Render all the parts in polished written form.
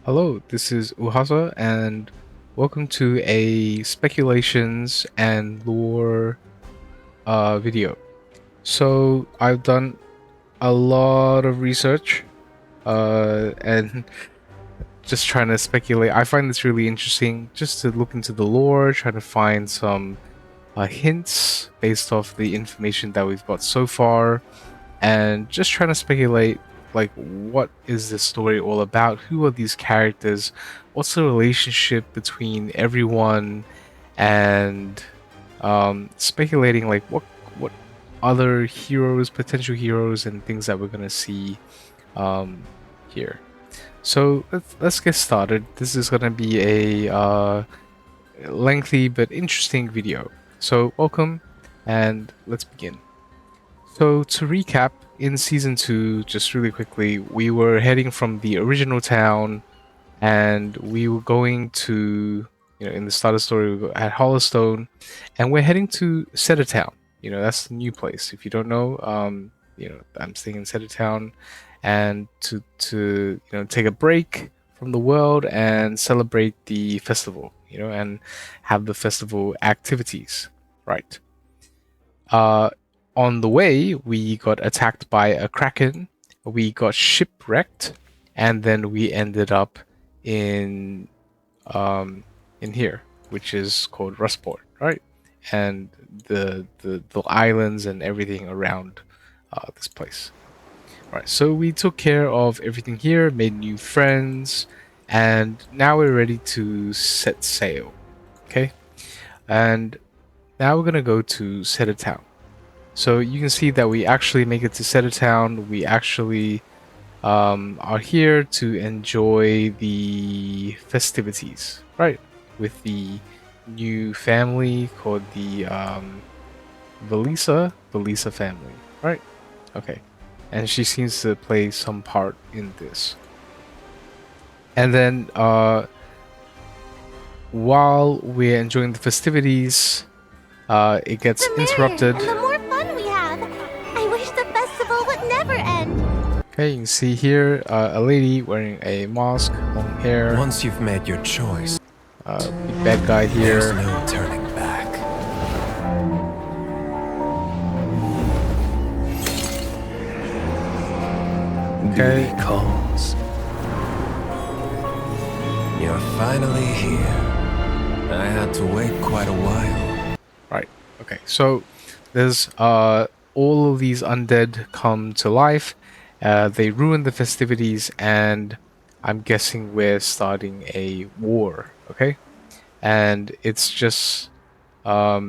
Hello, this is Uhasa, and welcome to a speculations and lore video. So I've done a lot of research and just trying to speculate. I find this really interesting just to look into the lore, trying to find some hints based off the information that we've got so far, and just trying to speculate like what is this story all about, who are these characters, what's the relationship between everyone, and speculating like what other heroes, potential heroes, and things that we're gonna see um here. So let's get started. This is gonna be a lengthy but interesting video, so welcome and let's begin. So to recap, in season 2, just really quickly, we were heading from the original town and we were going to, in the start of the story, we were at Hollowstone and we're heading to Town. That's the new place. If you don't know, I'm staying in Town and to take a break from the world and celebrate the festival, and have the festival activities, right? Uh, on the way, we got attacked by a kraken, we got shipwrecked, and then we ended up in in here, which is called Rustport, right? And the islands and everything around this place. Right, so we took care of everything here, made new friends, and now we're ready to set sail. Okay, and now we're gonna go to Town. So you can see that we actually make it to Town. We actually are here to enjoy the festivities, right? With the new family called the Valisa family, right? Okay. And she seems to play some part in this. And then while we're enjoying the festivities, it gets The merrier interrupted. and the more fun we have. I wish the festival would never end. Okay, you can see here a lady wearing a mask, long hair. Once you've made your choice, Big bad guy there's here. no turning back. Okay. Duty calls. You're finally here. I had to wait quite a while. Right. Okay. So there's all of these undead come to life. They ruin the festivities, and I'm guessing we're starting a war. Okay. And it's just yeah.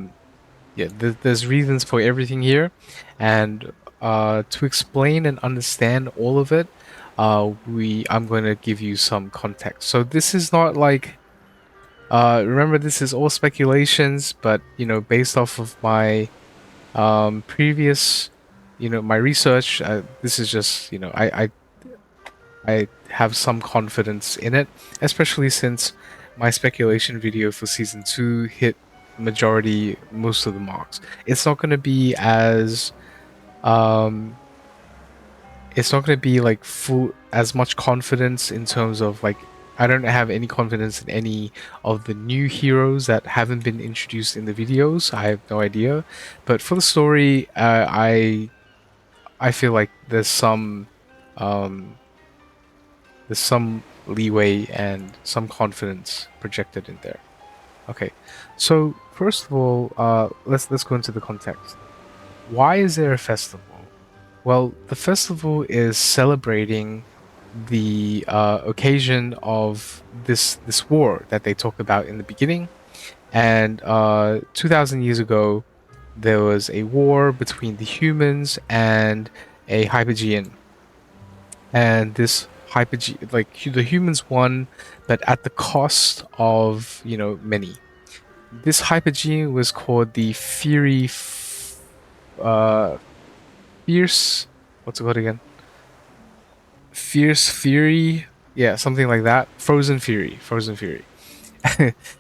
There's reasons for everything here, and to explain and understand all of it, I'm going to give you some context. So this is not like remember, this is all speculations, but based off of my previous, my research, this is just, I have some confidence in it, especially since my speculation video for season 2 hit majority, most of the marks. It's not going to be as, um, it's not going to be like full as much confidence in terms of like I don't have any confidence in any of the new heroes that haven't been introduced in the videos. I have no idea, but for the story, I feel like um, there's some leeway and some confidence projected in there. Okay, so first of all, let's go into the context. Why is there a festival? Well, the festival is celebrating the occasion of this war that they talk about in the beginning. And 2,000 years ago, there was a war between the humans and a Hypogean. And this Hypogean, like the humans won, but at the cost of many. This Hypogean was called the uh, Fierce. What's it called again? Fierce Fury, yeah, something like that. Frozen Furie, Frozen Fury.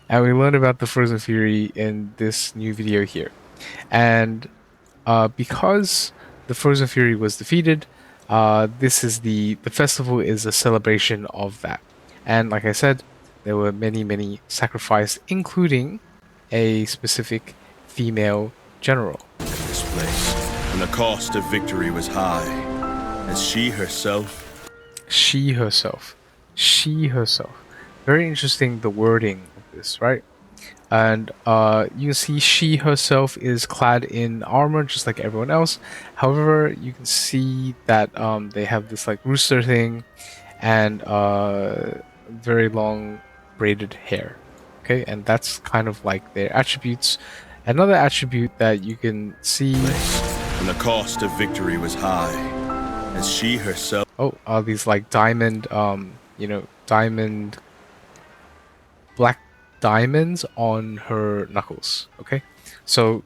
And we learned about the Frozen Fury in this new video here. And because the Frozen Fury was defeated, this is the festival is a celebration of that. And like I said, there were many sacrificed, including a specific female general. This place, and the cost of victory was high, as she herself. She herself. She herself. Very interesting, the wording of this, right? And you can see she herself is clad in armor just like everyone else. However, you can see that they have this like rooster thing and very long braided hair. Okay, and that's kind of like their attributes. Another attribute that you can see. And the cost of victory was high, as she herself. Oh, are these like diamond, diamond, black diamonds on her knuckles. Okay, so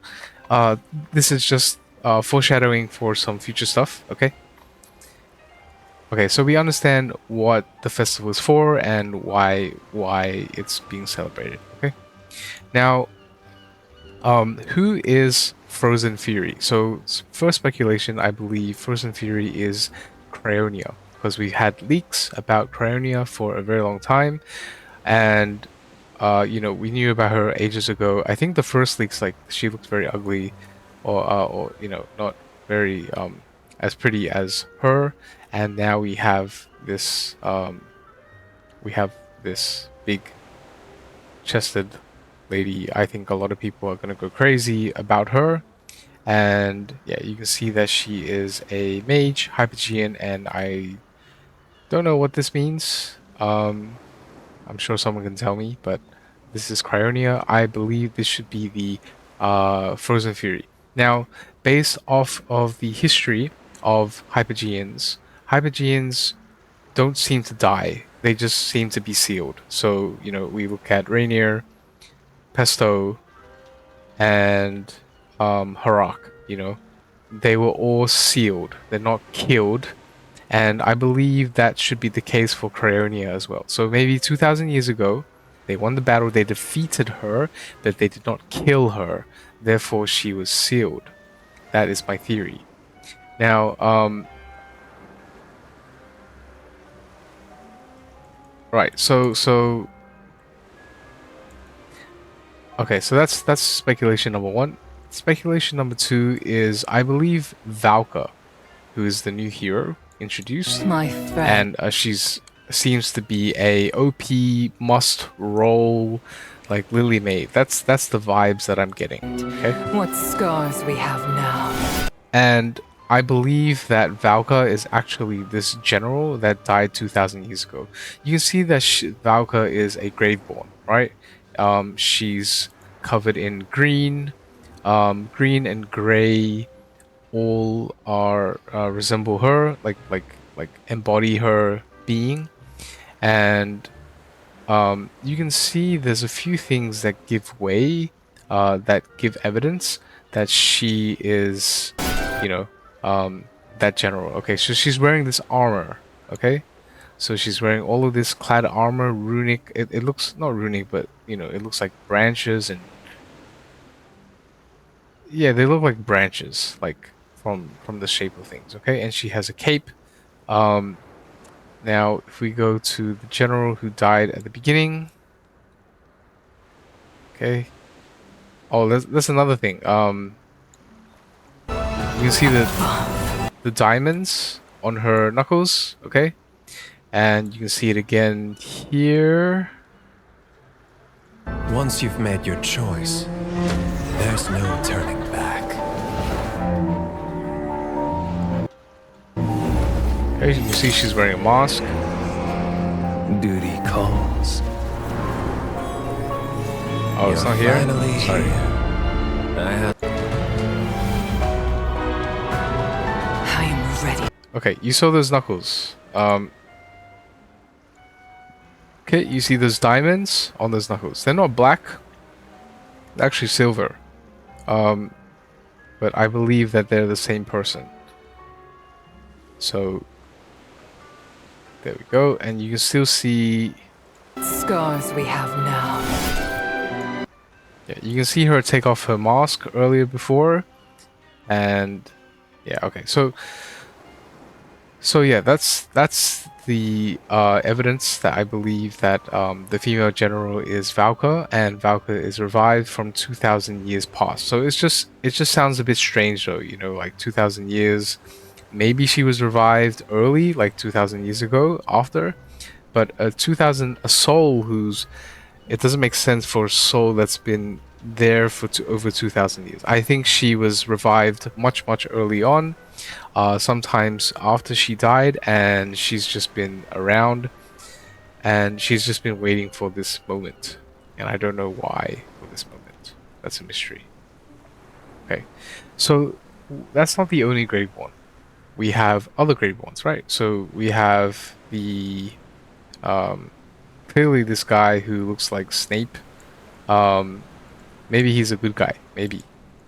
this is just foreshadowing for some future stuff. Okay, so we understand what the festival is for and why it's being celebrated. Okay, now who is Frozen Furie? So first speculation, I believe Frozen Furie is Cryonia, because we had leaks about Cryonia for a very long time, and we knew about her ages ago. I think the first leaks, like, she looked very ugly, or not very as pretty as her, and now we have this big chested lady. I think a lot of people are gonna go crazy about her, and yeah, you can see that she is a mage, Hypogean, and I don't know what this means. I'm sure someone can tell me, but this is Cryonia. I believe this should be the Frozen Furie. Now, based off of the history of Hypogeans, Hypogeans don't seem to die. They just seem to be sealed. So, we look at Rainier, Pesto, and Harak, they were all sealed. They're not killed. And I believe that should be the case for Cryonia as well. So maybe 2,000 years ago, they won the battle, they defeated her, but they did not kill her. Therefore, she was sealed. That is my theory. Now, right, so okay, so that's speculation number one. Speculation number two is, I believe, Valka, who is the new hero introduced, my friend, and she's seems to be a OP must roll, like Lily Maid. That's the vibes that I'm getting. Okay, what scars we have now. and I believe that Valka is actually this general that died 2,000 years ago. You can see that Valka is a Graveborn, right? She's covered in green, green and gray. All are resemble her, like embody her being, and you can see there's a few things that give way, that give evidence that she is, that general. Okay, so she's wearing this armor. Okay, so she's wearing all of this clad armor, runic. It looks not runic, but it looks like branches, and yeah, they look like branches, like from the shape of things. Okay, and she has a cape. Now if we go to the general who died at the beginning. Okay. Oh, that's another thing. You can see the diamonds on her knuckles. Okay, and you can see it again here. Once you've made your choice, there's no turning back. Okay, you can see she's wearing a mask. Duty calls. Oh, it's not here? Finally Sorry. I am ready. Okay, you saw those knuckles. Okay, you see those diamonds on those knuckles. They're not black. They're actually silver. But I believe that they're the same person. So there we go, and you can still see. Scars we have now. Yeah, you can see her take off her mask earlier before, and yeah, okay. So So yeah, that's the evidence that I believe that the female general is Valka, and Valka is revived from 2,000 years past. So it just sounds a bit strange though, you know, like 2,000 years. Maybe she was revived early, like 2,000 years ago, after, but a soul who's it doesn't make sense for a soul that's been there for over 2,000 years. I think she was revived much early on, sometimes after she died, and she's just been around, and she's just been waiting for this moment, and I don't know why for this moment. That's a mystery. Okay, so that's not the only Graveborn. We have other Graveborns, right? So we have the um, clearly this guy who looks like Snape. Um, maybe he's a good guy, maybe,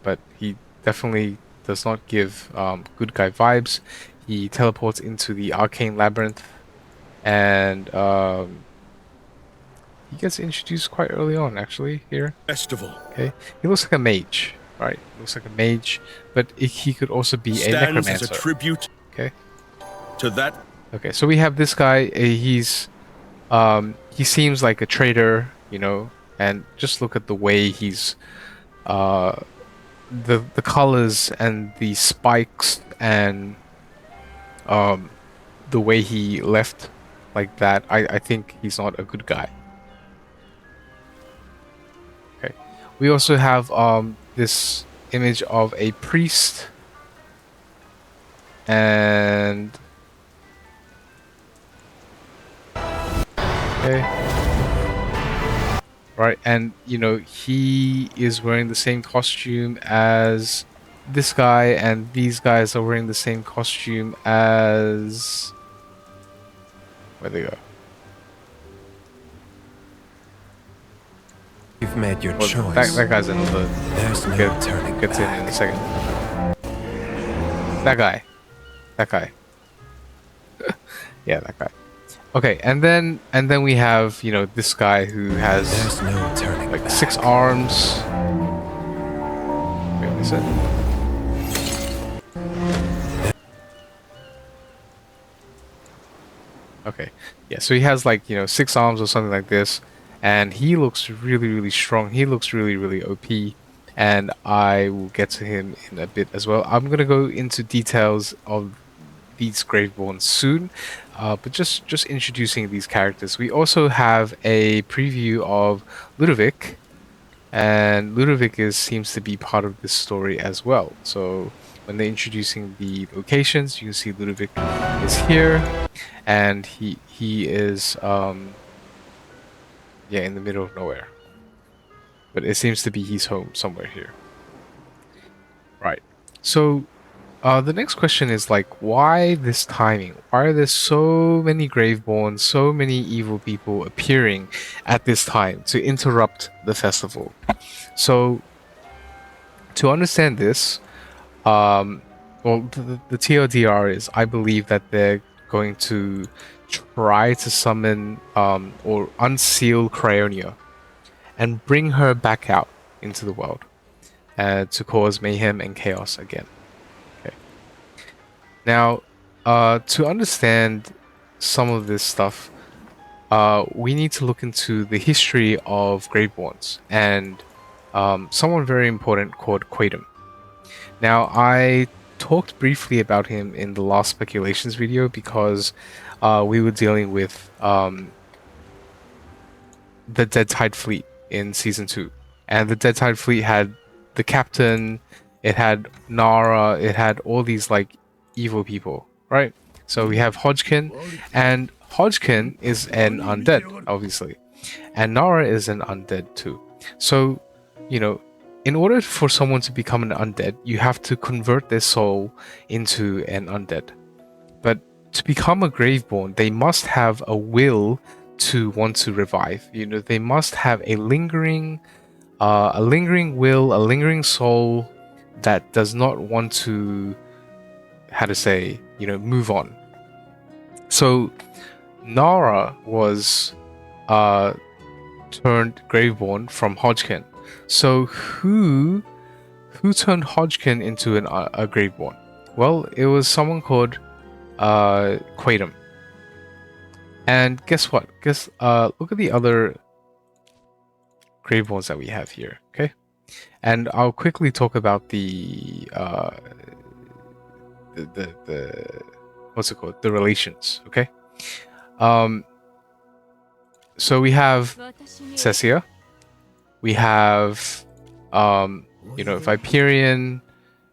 but he definitely does not give good guy vibes. He teleports into the arcane labyrinth, and he gets introduced quite early on, actually. Here, Festival okay, he looks like a mage, right? Looks like a mage, but he could also be a stands as a necromancer. tribute Okay, to that okay, so we have this guy. He seems like a traitor, you know, and just look at the way he's the colors and the spikes and the way he left like that. I think he's not a good guy. Okay, we also have this image of a priest, and okay, right, and you know, he is wearing the same costume as this guy, and these guys are wearing the same costume as... Where'd they go? You've made your Well, choice. that guy's another... There's no turning Gets in back. a second. That guy. That guy. Yeah, that guy. Okay, and then we have, you know, this guy who has There's no turning like back. 6 arms. Wait, what is it? Okay, yeah, so he has like, you know, 6 arms or something like this, and he looks really strong. He looks really OP, and I will get to him in a bit as well. I'm gonna go into details of these Graveborns soon, but just introducing these characters. We also have a preview of Ludovic, and Ludovic seems to be part of this story as well. So when they're introducing the locations, you can see Ludovic is here, and he is yeah, in the middle of nowhere, but it seems to be his home somewhere here. Right. So the next question is like, why this timing? Why are there so many Graveborns, so many evil people appearing at this time to interrupt the festival? So to understand this, well, the TLDR is, I believe that they're going to try to summon or unseal Cryonia and bring her back out into the world to cause mayhem and chaos again. Okay. Now, to understand some of this stuff, we need to look into the history of Graveborns and someone very important called Quaidum. Now, I talked briefly about him in the last speculations video because we were dealing with the Dead Tide Fleet in Season 2. And the Dead Tide Fleet had the captain, it had Nara, it had all these like evil people, right? So we have Hodgkin, and Hodgkin is an undead, obviously. And Nara is an undead too. So, you know, in order for someone to become an undead, you have to convert their soul into an undead. But to become a Graveborn, they must have a will to want to revive. You know, they must have a lingering will, a lingering soul that does not want to, how to say, you know, move on. So Nara was turned Graveborn from Hodgkin. So who turned Hodgkin into a Graveborn? Well, it was someone called Quaidam. And guess what? Look at the other Graveborns that we have here, okay? And I'll quickly talk about the what's it called? The relations, okay? So we have Cecia, we have Viperion,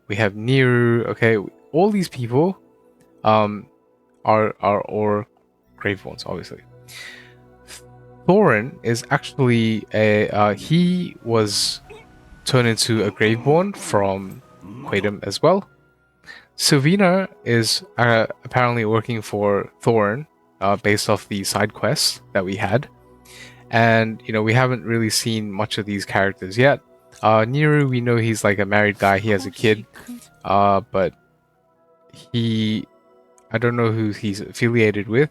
we have Niru, okay? All these people are or Graveborns, obviously. Thorin is actually he was turned into a Graveborn from Quaidam as well. Sylvina is apparently working for Thorin, based off the side quests that we had. And, we haven't really seen much of these characters yet. Niru, we know he's like a married guy, he has a kid, but I don't know who he's affiliated with,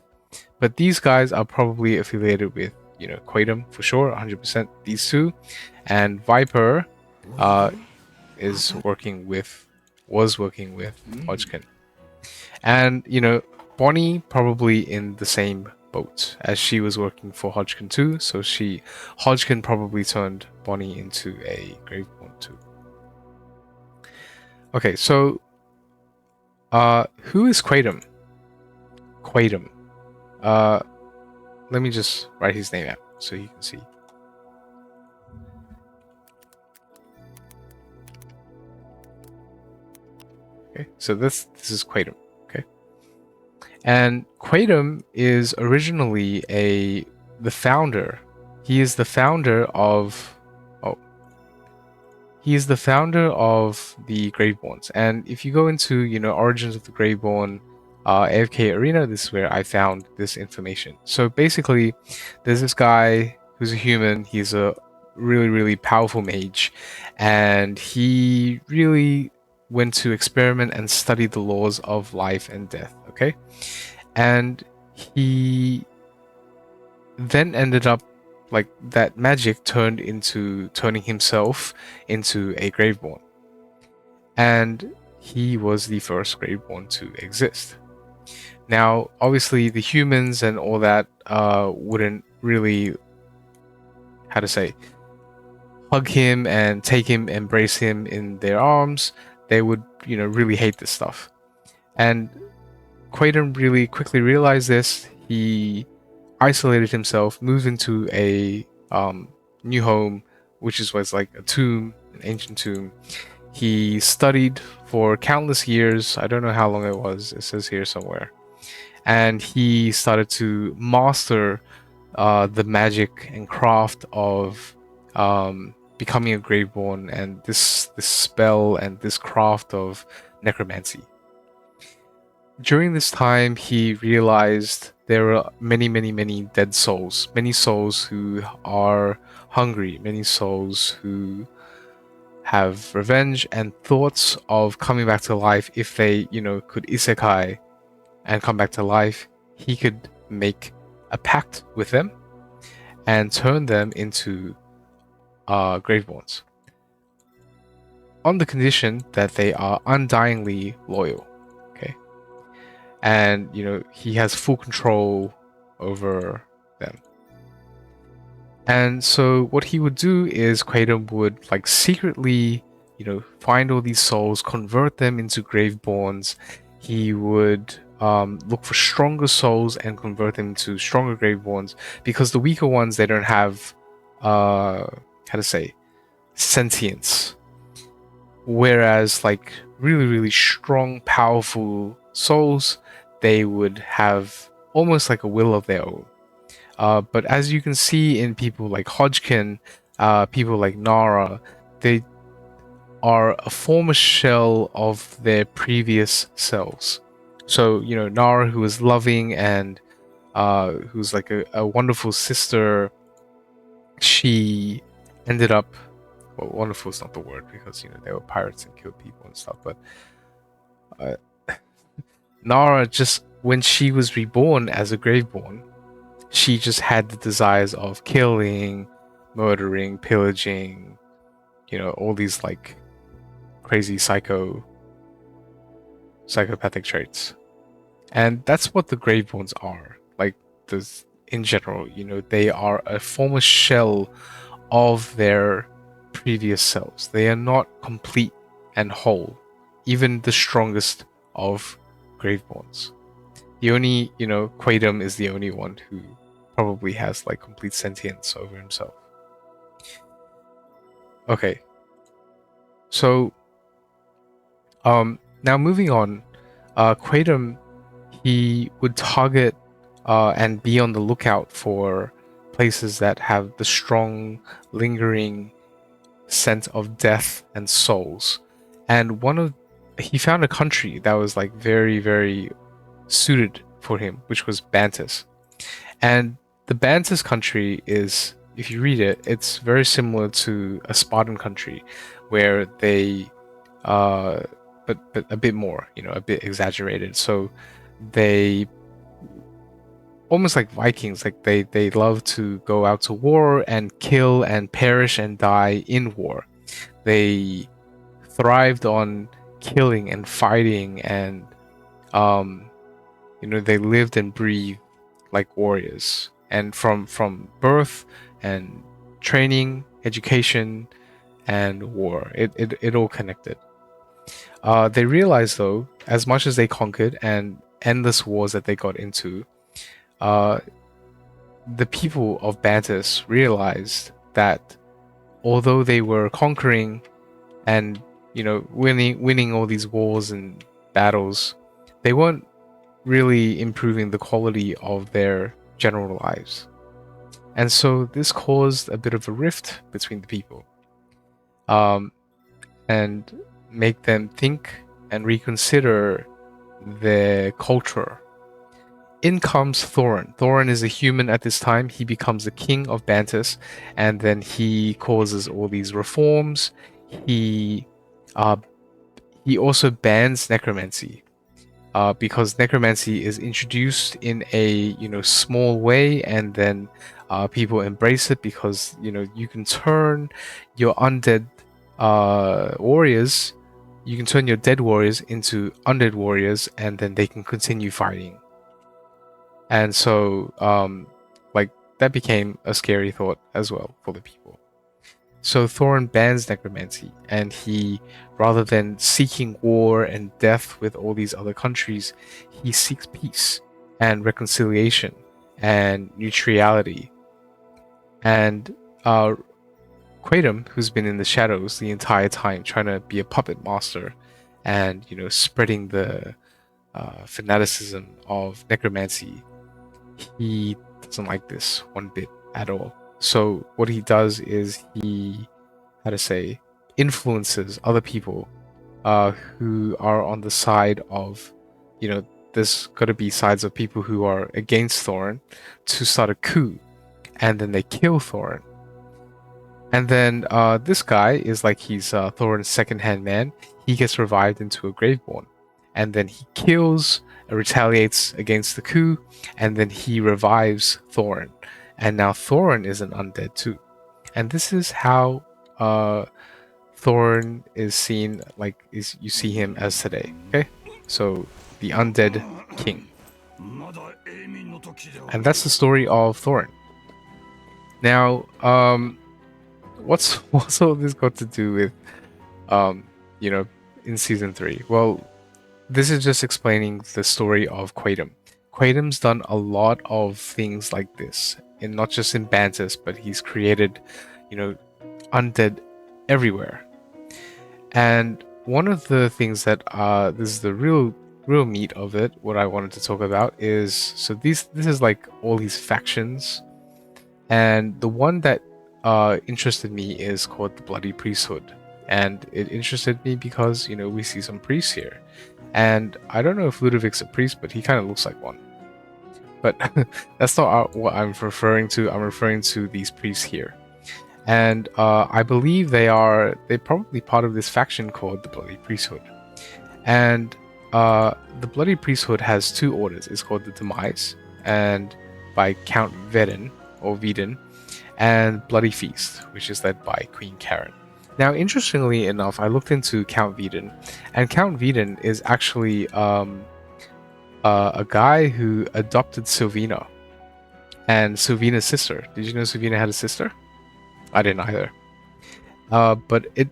but these guys are probably affiliated with, Quaidam for sure, 100%, these two. And Viper was working with Hodgkin. And, Bonnie probably in the same boat, as she was working for Hodgkin too, so Hodgkin probably turned Bonnie into a Graveborn too. Okay, so who is Quaidam? Quaidam. Let me just write his name out so you can see. Okay, so this is Quaidam. Okay, and Quaidam is originally the founder. He is the founder of. He is the founder of the Graveborns, and if you go into Origins of the Graveborn AFK Arena, this is where I found this information. So basically, there's this guy who's a human. He's a really, really powerful mage, and he really went to experiment and study the laws of life and death. Okay, and he then ended up like that magic turning himself into a Graveborn, and he was the first Graveborn to exist. Now, obviously, the humans and all that wouldn't really, hug him and take him, embrace him in their arms. They would, really hate this stuff. And Quaidam really quickly realized this. He isolated himself, moved into a new home, which was like a tomb, an ancient tomb. He studied for countless years. I don't know how long it was. It says here somewhere. And he started to master the magic and craft of becoming a Graveborn, and this spell and this craft of necromancy. During this time, he realized there are many, many, many dead souls, many souls who are hungry, many souls who have revenge and thoughts of coming back to life. If they, could isekai and come back to life, he could make a pact with them and turn them into Graveborns, on the condition that they are undyingly loyal. Okay, and he has full control over them. And so what he would do is Quaidam would secretly, find all these souls, convert them into Graveborns. He would look for stronger souls and convert them into stronger Graveborns, because the weaker ones, they don't have sentience. Whereas really, really strong, powerful souls, they would have almost like a will of their own. But as you can see in people like Hodgkin, people like Nara, they are a former shell of their previous selves. So, Nara, who was loving and who's like a wonderful sister, she ended up, well, wonderful is not the word, because, they were pirates and killed people and stuff, but Nara, just when she was reborn as a Graveborn, she just had the desires of killing, murdering, pillaging, all these crazy psychopathic traits. And that's what the Graveborns are. Like, this, in general, they are a former shell of their previous selves. They are not complete and whole, even the strongest of Graveborns. The only, Quaidam is the only one who probably has like complete sentience over himself. Okay. So, now moving on, Quaidam, he would target and be on the lookout for places that have the strong, lingering scent of death and souls. And he found a country that was like very, very suited for him, which was Bantus. And the Bantus country is, if you read it, it's very similar to a Spartan country, where they, but a bit more, a bit exaggerated. So they, almost like Vikings, like they love to go out to war and kill and perish and die in war. They thrived on killing and fighting, and they lived and breathed like warriors. And from birth and training, education, and war, it all connected. They realized, though, as much as they conquered and endless wars that they got into, the people of Bantus realized that although they were conquering and winning all these wars and battles, they weren't really improving the quality of their general lives. And so this caused a bit of a rift between the people, and make them think and reconsider their culture. In comes Thorin. Thorin is a human at this time. He becomes the king of Bantus, and then he causes all these reforms. He also bans necromancy, because necromancy is introduced in a small way, and then people embrace it because you can turn your undead warriors, you can turn your dead warriors into undead warriors, and then they can continue fighting. And so, that became a scary thought as well for the people. So Thorin bans necromancy, and he, rather than seeking war and death with all these other countries, he seeks peace and reconciliation and neutrality. And Quaidam, who's been in the shadows the entire time, trying to be a puppet master and spreading the fanaticism of necromancy, he doesn't like this one bit at all. So what he does is he, influences other people who are on the side of, there's got to be sides of people who are against Thorin, to start a coup, and then they kill Thorin. And then this guy is like, he's Thorin's second-hand man. He gets revived into a Graveborn, and then he kills, retaliates against the coup, and then he revives Thorin. And now Thorin is an undead too. And this is how Thorin is seen, you see him as today. Okay? So, the undead king. And that's the story of Thorin. Now, what's all this got to do with, in season 3? Well, this is just explaining the story of Quaidam. Quaidam's done a lot of things like this, and not just in Bantus, but he's created, undead everywhere. And one of the things that this is the real meat of it, what I wanted to talk about is, so this is like all these factions, and the one that interested me is called the Bloody Priesthood. And it interested me because we see some priests here, and I don't know if Ludovic's a priest, but he kind of looks like one. But that's not what I'm referring to. I'm referring to these priests here. And I believe they're probably part of this faction called the Bloody Priesthood. And the Bloody Priesthood has 2 orders. It's called the Demise, and by Count Vedin, or Vidin, and Bloody Feast, which is led by Queen Karen. Now, interestingly enough, I looked into Count Vidin, and Count Vidin is actually a guy who adopted Sylvina and Sylvina's sister. Did you know Sylvina had a sister? I didn't either. But it,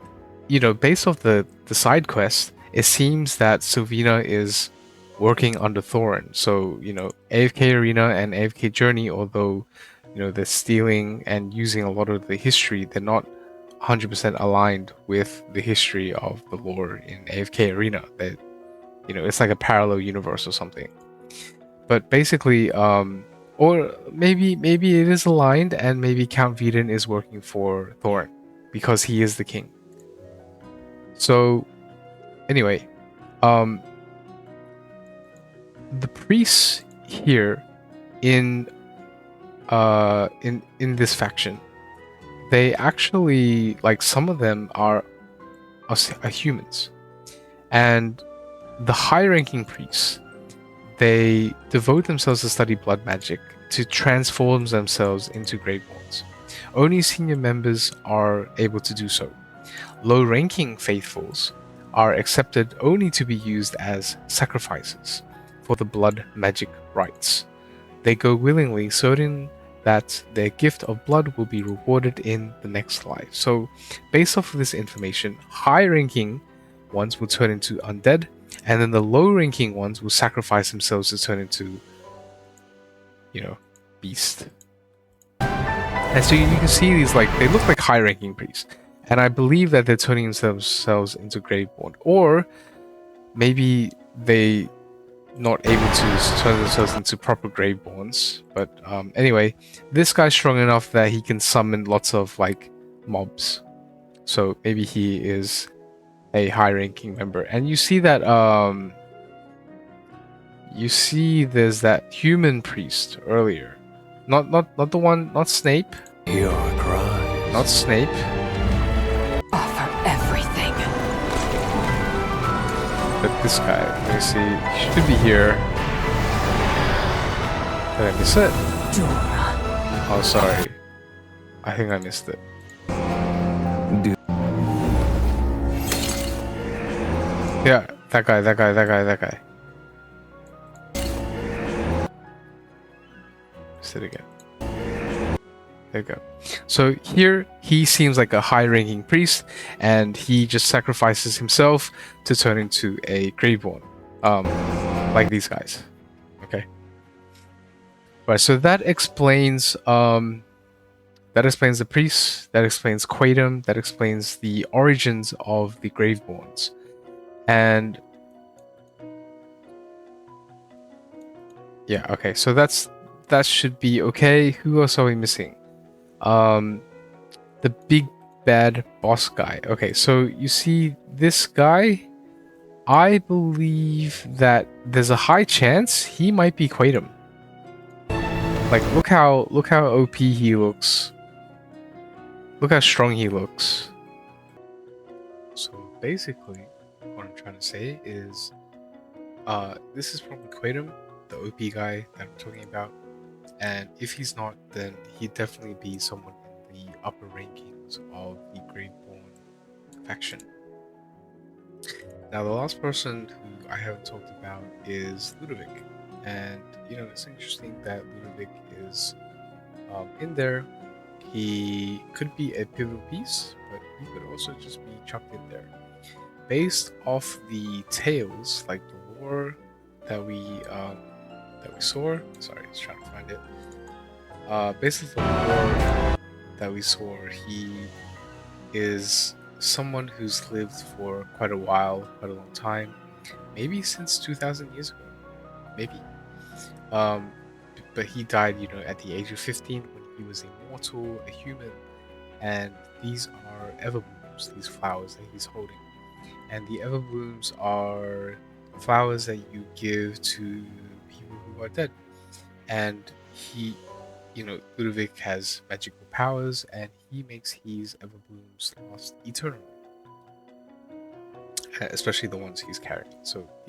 based off the side quest, it seems that Sylvina is working under Thorin. So, AFK Arena and AFK Journey, although, they're stealing and using a lot of the history, they're not 100% aligned with the history of the lore in AFK Arena. That, it's like a parallel universe or something. But basically, or maybe it is aligned, and maybe Count Vidin is working for Thorin because he is the king. So, anyway, the priests here in this faction, they actually, like, some of them are humans, and the high-ranking priests, they devote themselves to study blood magic to transform themselves into Graveborns. Only senior members are able to do so. Low-ranking faithfuls are accepted only to be used as sacrifices for the blood magic rites. They go willingly, certain that their gift of blood will be rewarded in the next life. So, based off of this information, high-ranking ones will turn into undead, and then the low-ranking ones will sacrifice themselves to turn into, beast. And so you can see these, like, they look like high-ranking priests. And I believe that they're turning themselves into Graveborn. Or maybe they not able to turn themselves into proper Graveborns. But anyway, this guy's strong enough that he can summon lots of, like, mobs. So maybe he is a high-ranking member. And you see that there's that human priest earlier. Not the one, not Snape. Your cries. Not Snape. Offer everything. But this guy, let me see, he should be here. Did I miss it? Dora. Oh, sorry. I think I missed it. Yeah, that guy. Missed it again. There you go. So here, he seems like a high-ranking priest, and he just sacrifices himself to turn into a Graveborn. Like these guys. Okay. Right, so that explains the priests, that explains Quaidam, that explains the origins of the Graveborns. And yeah, okay, so that should be okay. Who else are we missing? The big bad boss guy. Okay, so you see this guy, I believe that there's a high chance he might be Quaidam. Like, look how OP he looks. Look how strong he looks. So basically, what I'm trying to say is, this is probably Quaidam, the OP guy that I'm talking about. And if he's not, then he'd definitely be someone in the upper rankings of the Graveborn faction. Now, the last person who I haven't talked about is Ludovic. And, it's interesting that Ludovic is in there. He could be a pivotal piece, but he could also just be chucked in there. Based off the tales, like the lore that we saw. Sorry, I was trying to find it. Based off the lore that we saw, he is someone who's lived for quite a while, quite a long time, maybe since 2,000 years ago, maybe. But he died, at the age of 15 when he was immortal, a human, and these are everblooms, these flowers that he's holding. And the everblooms are flowers that you give to people who are dead. And he, Ludovic has magical powers, and he makes his everblooms last eternally. Especially the ones he's carrying. So all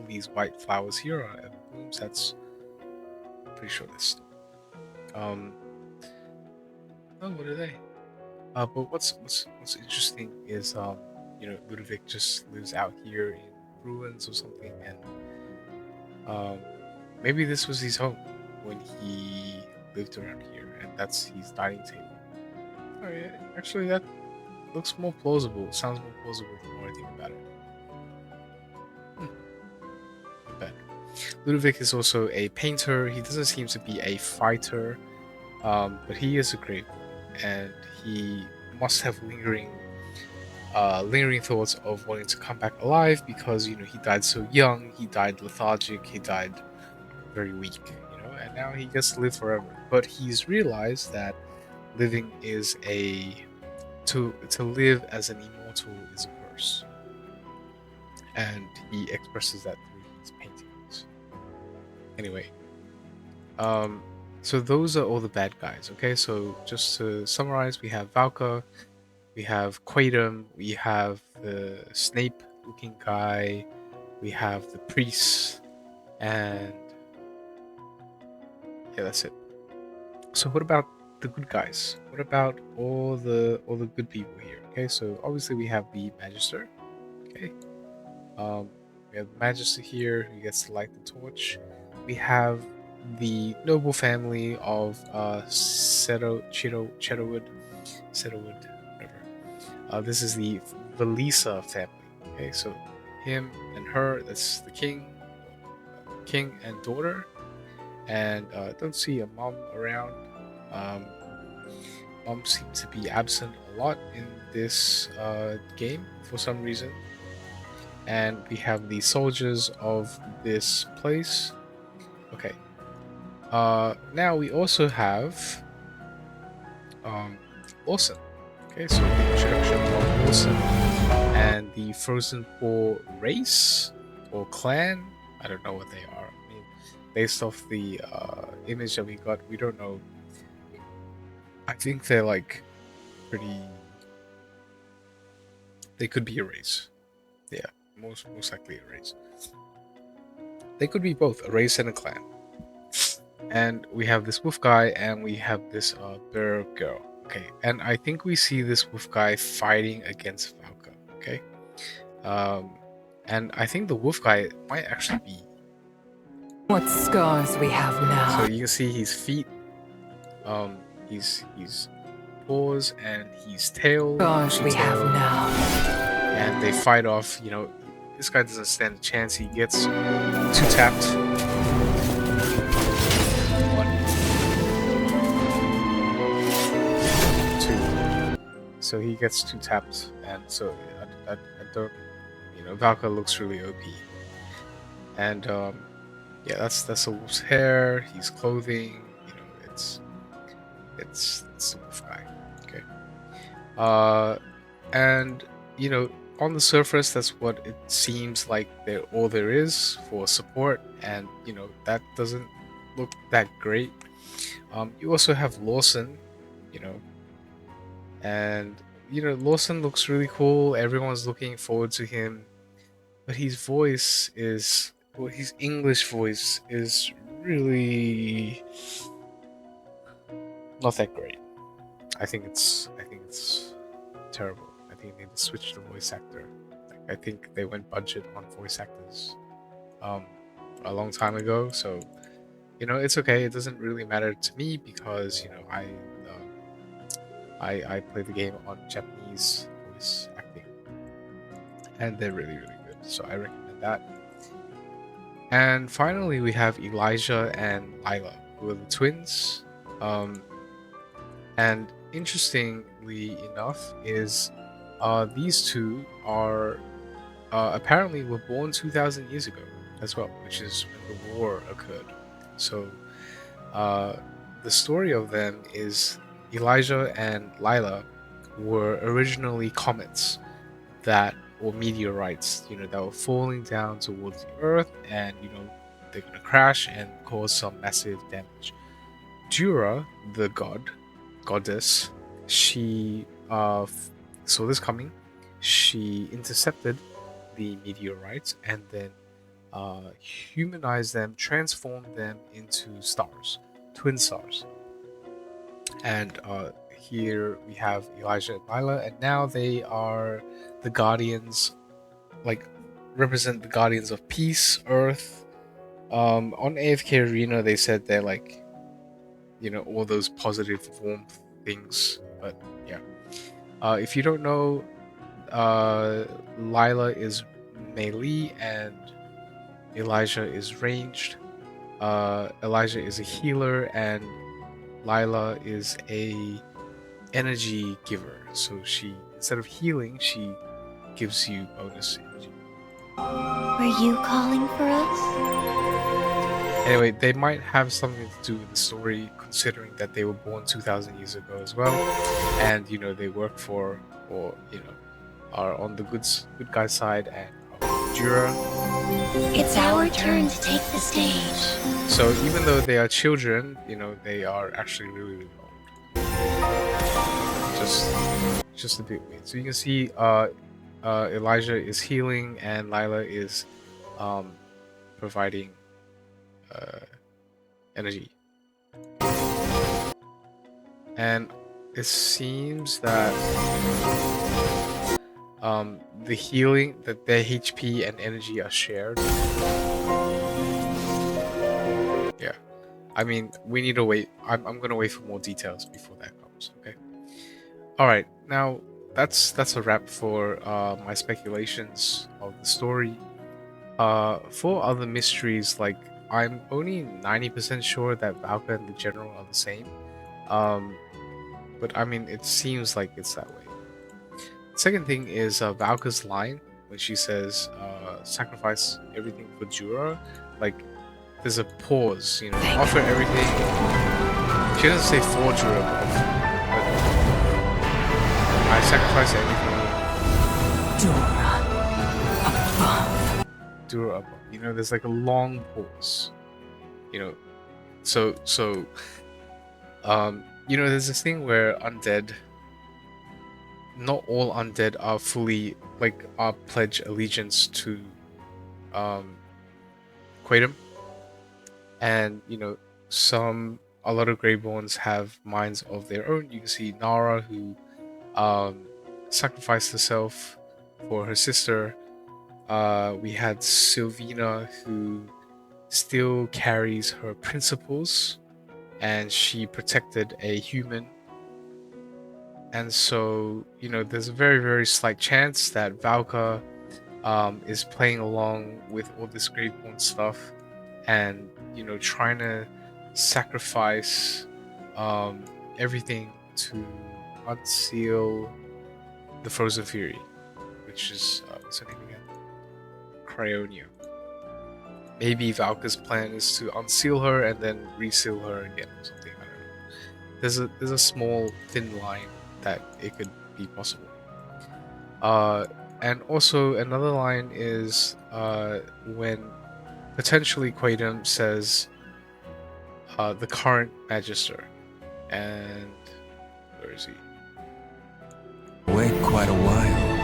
these white flowers here are everblooms. That's pretty sure this. Oh, what are they? But what's interesting is Ludovic just lives out here in ruins or something, and Um, maybe this was his home when he lived around here, and that's his dining table. Oh, yeah, actually, that looks more plausible. Sounds more plausible the more I think about it. Not bad. Ludovic is also a painter. He doesn't seem to be a fighter, but he is a Graveborn, and he must have lingering thoughts of wanting to come back alive because he died so young. He died lethargic. He died very weak, and now he gets to live forever. But he's realized that living is to live as an immortal is a curse, and he expresses that through his paintings. Anyway, so those are all the bad guys. Okay, so just to summarize, we have Valka, we have Quaidum, we have the Snape-looking guy, we have the priest, and yeah, that's it. So what about the good guys? What about all the good people here? Okay, so obviously we have the Magister. Okay, we have the Magister here who gets to light the torch. We have the noble family of Cedarwood, whatever. This is the Valisa family. Okay, so him and her, that's the king and daughter. And don't see a mom around. Mom seems to be absent a lot in this game for some reason. And we have the soldiers of this place. Okay. Now we also have Orson. Okay, so the introduction of Orson and the Frozen Furie race or clan. I don't know what they are. I mean, based off the image that we got, we don't know. I think they're like pretty. They could be a race. Yeah, most likely a race. They could be both a race and a clan. And we have this wolf guy, and we have this bear girl. Okay, and I think we see this wolf guy fighting against Valka. Okay, and I think the wolf guy might actually be. What scars we have now. So you can see his feet, his paws, and his tail. Scars we have now. And they fight off. This guy doesn't stand a chance. He gets two tapped. So he gets two tapped, and so I don't, Valka looks really OP. And yeah, that's the wolf's hair, his clothing, it's the wolf guy. Okay. And on the surface, that's what it seems like all there is for support, and that doesn't look that great. You also have Lawson, and Lawson looks really cool. Everyone's looking forward to him, but his English voice is really not that great. I think it's terrible. I think they need to switch the voice actor. I think they went budget on voice actors a long time ago, so it's okay. It doesn't really matter to me because I play the game on Japanese voice acting, and they're really good, so I recommend that. And finally, we have Elijah and Lailah, who are the twins. And interestingly enough, is these two are apparently were born 2,000 years ago as well, which is when the war occurred. So the story of them is Elijah and Lailah were originally comets or meteorites, that were falling down towards the Earth, and they're gonna crash and cause some massive damage. Dura, the goddess, she saw this coming. She intercepted the meteorites and then humanized them, transformed them into stars, twin stars. And here we have Elijah and Lailah, and now they are the guardians, represent the guardians of peace, earth, On AFK Arena, they said they're like, all those positive warmth things. But yeah, if you don't know, Lailah is melee and Elijah is ranged. Elijah is a healer and Lailah is a energy giver. So she, instead of healing, she gives you bonus energy. Were you calling for us? Anyway, they might have something to do with the story, considering that they were born 2,000 years ago as well, and they work for, or are on the good guy side and are Jura. It's our turn to take the stage. So even though they are children, they are actually really, really old. Just a bit weird. So you can see, Elijah is healing and Lailah is providing energy. And it seems that the healing, that their HP and energy are shared. Yeah, I mean, we need to wait. I'm gonna wait for more details before that comes. Okay. All right. Now that's a wrap for my speculations of the story. For other mysteries, like I'm only 90% sure that Valka and the General are the same. But I mean, it seems like it's that way. Second thing is Valka's line when she says, "Sacrifice everything for Jura." Like, there's a pause. Offer everything. She doesn't say for Jura, but I sacrifice everything. Jura above. There's like a long pause. So there's this thing where undead, not all undead are fully are pledge allegiance to Quaidam, and a lot of Graveborns have minds of their own. You can see Nara, who sacrificed herself for her sister. We had Sylvina, who still carries her principles, and she protected a human. And so, there's a very, very slight chance that Valka is playing along with all this Graveborn stuff and, trying to sacrifice everything to unseal the Frozen Furie, which is, what's her name again? Cryonia. Maybe Valka's plan is to unseal her and then reseal her again or something. I don't know. There's a small thin line that it could be possible. And also another line is when potentially Quaidam says the current Magister, and where is he? Wait quite a while.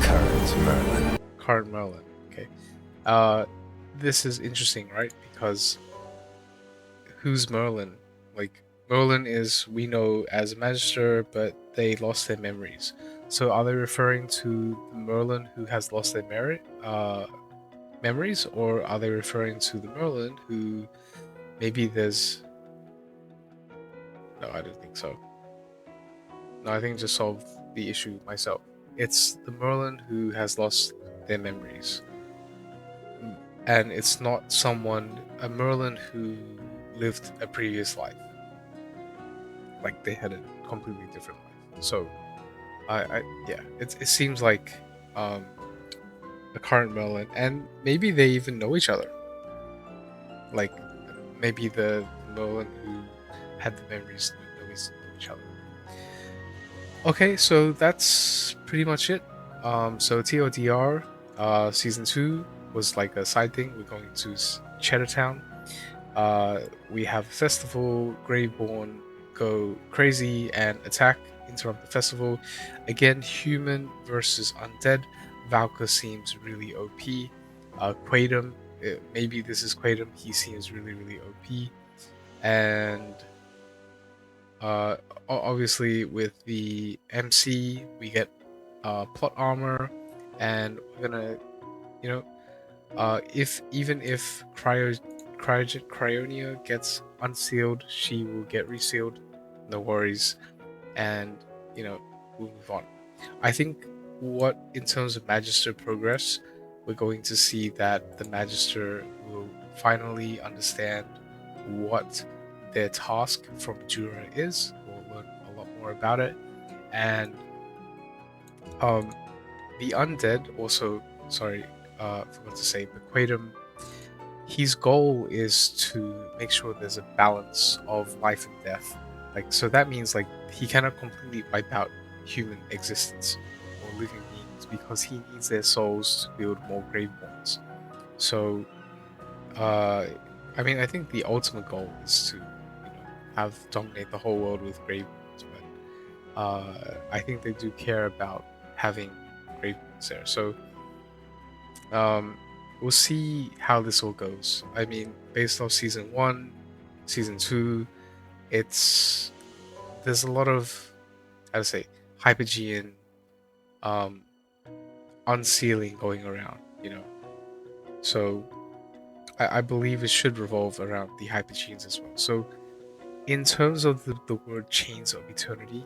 Current Merlin. Current Merlin. Okay. This is interesting, right? Because who's Merlin? Like, Merlin is, we know, as a Magister, but they lost their memories. So are they referring to the Merlin who has lost their memories, or are they referring to the Merlin who maybe there's... No, I don't think so. No, I think I just solved the issue myself. It's the Merlin who has lost their memories. And it's not a Merlin who lived a previous life. Like, they had a completely different life. So, yeah, it seems like the current Merlin, and maybe they even know each other. Like, maybe the Merlin who had the memories know each other. Okay, so that's pretty much it. So TLDR, Season 2 was like a side thing. We're going to Cheddartown. We have a festival, Graveborn go crazy and attack, interrupt the festival. Again, human versus undead. Valka seems really OP. Quaidam, maybe this is Quaidam, he seems really, really OP. And obviously with the MC, we get plot armor, and we're gonna, If even if Cryonia gets unsealed, she will get resealed. No worries, and we'll move on. I think what in terms of Magister progress, we're going to see that the Magister will finally understand what their task from Jura is. We'll learn a lot more about it, and um, the undead also. Sorry, forgot to say, Bequatum. His goal is to make sure there's a balance of life and death. Like, so that means like he cannot completely wipe out human existence or living beings because he needs their souls to build more Graveborns. So, I mean, I think the ultimate goal is to, have dominate the whole world with Graveborns, but I think they do care about having Graveborns there. So, um, we'll see how this all goes. I mean, based off season 1, season 2, there's a lot of, how to say, Hypogean um unsealing going around, So I believe it should revolve around the Hypogeans as well. So in terms of the word Chains of Eternity,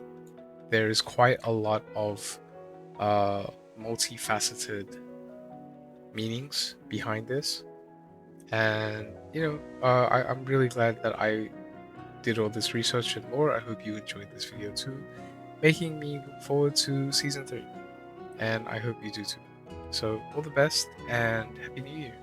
there is quite a lot of multifaceted meanings behind this. And I'm really glad that I did all this research and more. I hope you enjoyed this video too, making me look forward to season 3, and I hope you do too. So all the best and Happy New Year.